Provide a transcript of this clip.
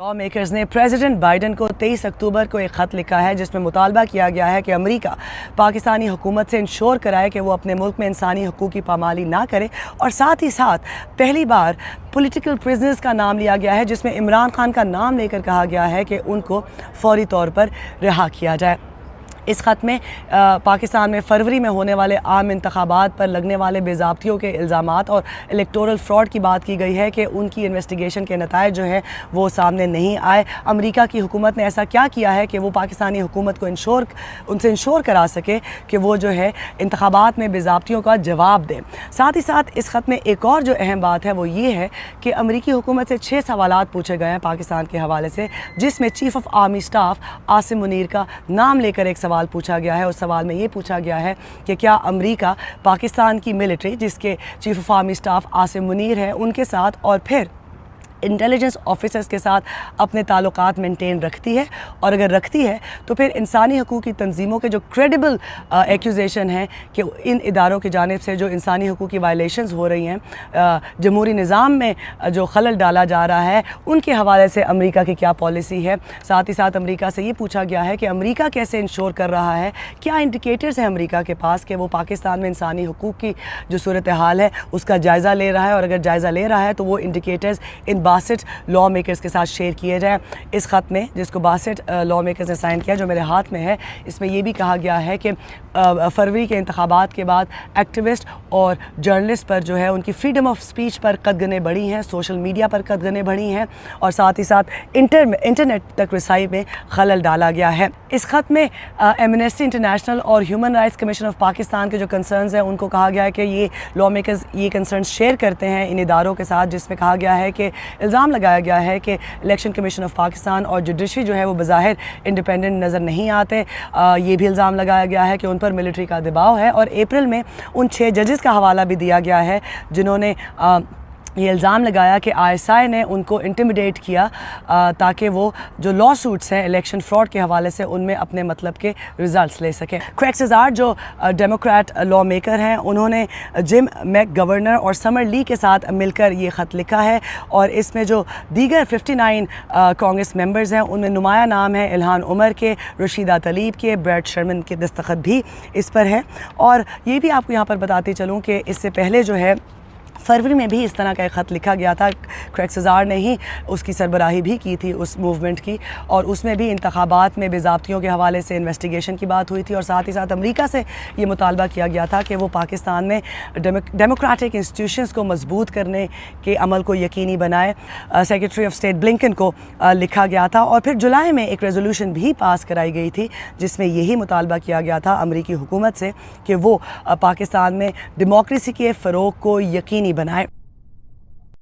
Law makers ने president Biden को 23 अक्टूबर को एक ख़त लिखा है जिसमें मुतालबा किया गया है कि अमेरिका पाकिस्तानी हुकूमत से इंश्योर कराए कि वो अपने मुल्क में इंसानी हकूक़ की पामाली ना करे, और साथ ही साथ पहली बार पॉलिटिकल प्रिजनर्स का नाम लिया गया है जिसमें इमरान खान का नाम लेकर कहा गया है कि उनको फौरी तौर पर रिहा किया जाए। इस ख़त में पाकिस्तान में फरवरी में होने वाले आम इंतखाबात पर लगने वाले बेज़ाब्तियों के इल्ज़ामात और इलेक्टोरल फ्रॉड की बात की गई है कि उनकी इन्वेस्टिगेशन के नताइज जो हैं वो सामने नहीं आए। अमेरिका की हुकूमत ने ऐसा क्या किया है कि वो पाकिस्तानी हुकूमत को उनसे इंश्योर करा सके कि वो जो है इंतखाबात में बेज़ाब्तियों का जवाब दें। साथ ही साथ इस ख़त में एक और जो अहम बात है वो ये है कि अमेरिकी हुकूमत से 6 सवालात पूछे गए हैं पाकिस्तान के हवाले से, जिसमें chief of army staff Asim Munir का नाम लेकर एक सवाल पूछा गया है। उस सवाल में ये पूछा गया है कि क्या अमेरिका पाकिस्तान की मिलिट्री, जिसके chief of army staff Asim Munir है, उनके साथ और फिर इंटेलिजेंस ऑफिसर्स के साथ अपने ताल्लुकात मेंटेन रखती है, और अगर रखती है तो फिर इंसानी हकूक़ की तंजीमों के जो क्रेडिबल एक्यूजेशन हैं कि इन इदारों की जानिब से जो इंसानी हकूक़ की वायलेशंस हो रही हैं, जमहूरी निज़ाम में जो खलल डाला जा रहा है, उनके हवाले से अमेरिका की क्या पॉलिसी है। साथ ही साथ अमेरिका से ये पूछा गया है कि अमेरिका कैसे इंश्योर कर रहा है, क्या इंडिकेटर्स हैं अमेरिका के पास कि वो पाकिस्तान में इंसानी हकूक़ की जो सूरत हाल है उसका जायज़ा ले रहा है, और अगर जायज़ा ले रहा है तो वो इंडिकेटर्स इन 62 लॉ मेकर्स के साथ शेयर किए जाएँ। इस ख़त में जिसको 62 लॉ मेकर्स ने साइन किया, जो मेरे हाथ में है, इसमें यह भी कहा गया है कि फरवरी के इंतखाबात के बाद एक्टिविस्ट और जर्नलिस्ट पर जो है उनकी फ्रीडम ऑफ स्पीच पर कदगनें बढ़ी हैं, सोशल मीडिया पर कदगनें बढ़ी हैं, और साथ ही साथ इंटरनेट तक रसाई में खलल डाला गया है। इस ख़त में एमनेस्टी इंटरनेशनल और human rights commission of Pakistan के जो कंसर्न्स हैं उनको कहा गया है कि ये लॉ मेकर्स ये कंसर्न शेयर करते हैं इन इदारों के साथ, जिसमें कहा गया है कि इल्ज़ाम लगाया गया है कि इलेक्शन कमीशन ऑफ पाकिस्तान और जुडिशरी जो है वो बज़ाहिर इंडिपेंडेंट नज़र नहीं आते। ये भी इल्ज़ाम लगाया गया है कि उन पर मिलिट्री का दबाव है, और अप्रैल में उन 6 जजेस का हवाला भी दिया गया है जिन्होंने ये इल्ज़ाम लगाया कि ISI ने उनको इंटिमिडेट किया ताकि वो जो लॉ सूट्स हैं इलेक्शन फ्रॉड के हवाले से उनमें अपने मतलब के रिज़ल्ट्स ले सकें। क्रेग सेज़ार जो डेमोक्रेट लॉ मेकर हैं, उन्होंने जिम मैकगवर्नर और समर ली के साथ मिलकर ये ख़त लिखा है, और इसमें जो दीगर 59 कांग्रेस मेंबर्स हैं उनमें नुमाया नाम है इल्हान उमर के, रशीदा तलीब के, ब्रैड शर्मन के दस्तखत भी इस पर हैं। और ये भी आपको यहाँ पर बताती चलूँ कि इससे पहले जो है फरवरी में भी इस तरह का एक ख़त लिखा गया था। क्रेग सेज़ार ने ही उसकी सरबराही भी की थी उस मूवमेंट की, और उसमें भी इंतखाबात में बेज़ाब्तियों के हवाले से इन्वेस्टिगेशन की बात हुई थी, और साथ ही साथ अमेरिका से ये मुतालबा किया गया था कि वो पाकिस्तान में डेमोक्रेटिक इंस्टीट्यूशंस को मजबूत करने के अमल को यकीनी बनाए। सेक्रेटरी ऑफ स्टेट ब्लिंकन को लिखा गया था, और फिर जुलाई में एक रेजोल्यूशन भी पास कराई गई थी जिसमें यही मुतालबा किया गया था अमेरिकी हुकूमत से कि वो पाकिस्तान में डेमोक्रेसी के फ़रोग़ को यकीनी बनाए।